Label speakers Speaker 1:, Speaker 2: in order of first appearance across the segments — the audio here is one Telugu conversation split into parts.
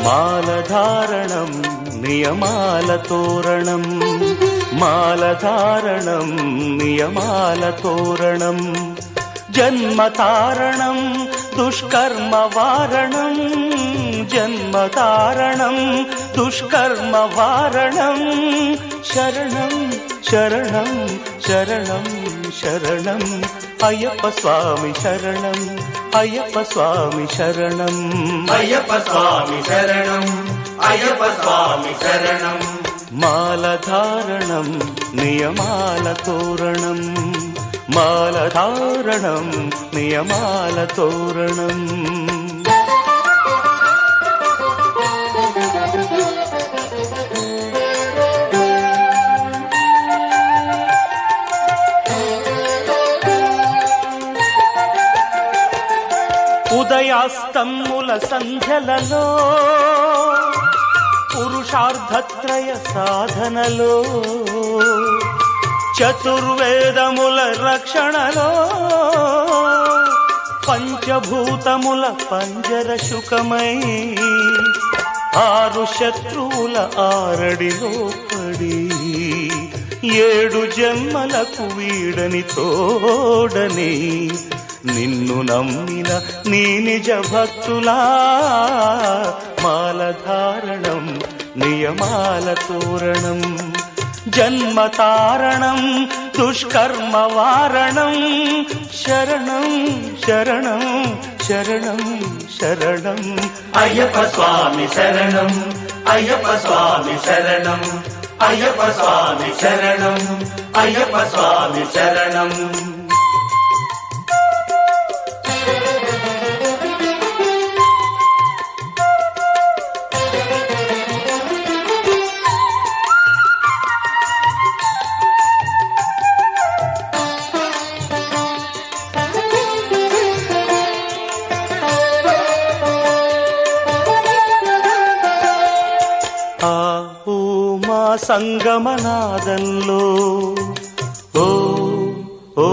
Speaker 1: మాలధారణం నియమాల తోరణం, మాలధారణం నియమాల తోరణం, జన్మతారణం దుష్కర్మ వారణం, జన్మతారణం దుష్కర్మ వారణం, శరణం శరణం శరణం శరణం అయ్యప్ప స్వామి శరణం, అయ్యప్ప స్వామి శరణం,
Speaker 2: అయ్యప్ప స్వామి శరణం, అయ్యప్ప స్వామి శరణం.
Speaker 1: మాలధారణం నియమాల తోరణం, మాలధారణం నియమాల తోరణం. ఉదయాస్తముల సంధ్యలలో పురుషార్థత్రయ సాధనలో, చతుర్వేదముల రక్షణలో, పంచభూతముల పంజర శుకమై, ఆరు శత్రువుల ఆరడిలో పడి, ఏడు జన్మలకు వీడని తోడని నిన్ను నమ్మిన నీ నిజ భక్తులా, మాలధారణం నియమాల తోరణం, జన్మతారణం దుష్కర్మ వారణం, శరణం శరణం శరణం శరణం
Speaker 2: అయ్యప్ప స్వామి శరణం, అయ్యప్ప స్వామి శరణం, అయ్యప్ప స్వామి శరణం, అయ్యప్ప స్వామి శరణం.
Speaker 1: సంగమనాదంలో ఓ ఓ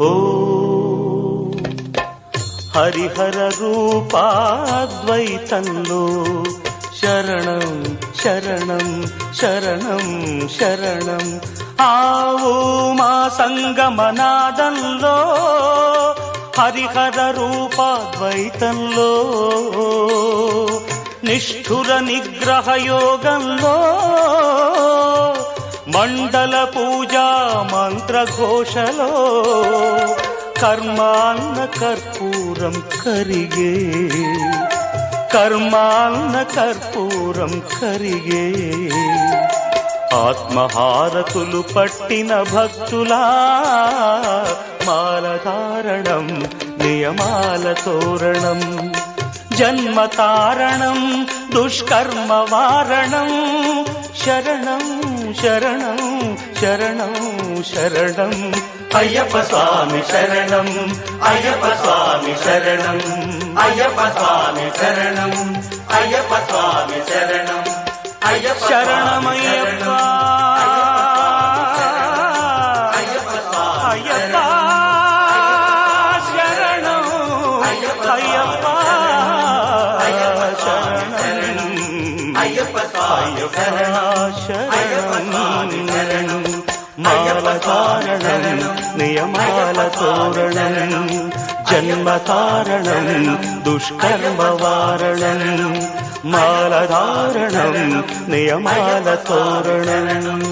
Speaker 1: ఓ హరిహర రూపాద్వైతంలో, శరణం శరణం శరణం శరణం ఆవు మా సంగమనాదంలో, హరిహర రూపాద్వైతంలో, నిష్ఠుర నిగ్రహ యోగంలో, మండల పూజా మంత్రఘోషలో, కర్మాన్న కర్పూరం కరిగే, కర్మాన్న కర్పూరం కరిగే, ఆత్మహారతులు పట్టిన భక్తులా, మాలధారణం నియమాల తోరణం, జన్మతారణం దుష్కర్మ వారణం, శరణం శరణం శరణం శరణం
Speaker 2: అయ్యప్ప స్వామి శరణం, అయ్యప్ప స్వామి శరణం, అయ్యప్ప స్వామి శరణం, అయ్యప్ప స్వామి శరణం, అయ్యప్ప
Speaker 1: శరణమయ్యప్ప
Speaker 2: అయ్యప్ప స్వామి
Speaker 1: శరణం, అయ్యప్ప శరణం,
Speaker 2: అయ్యప్ప స్వామి
Speaker 1: శరణం, మాలధారణం నియమాల తోరణం, జన్మతారణం దుష్కర్మ వారణం, మాలధారణం నియమాల తోరణం.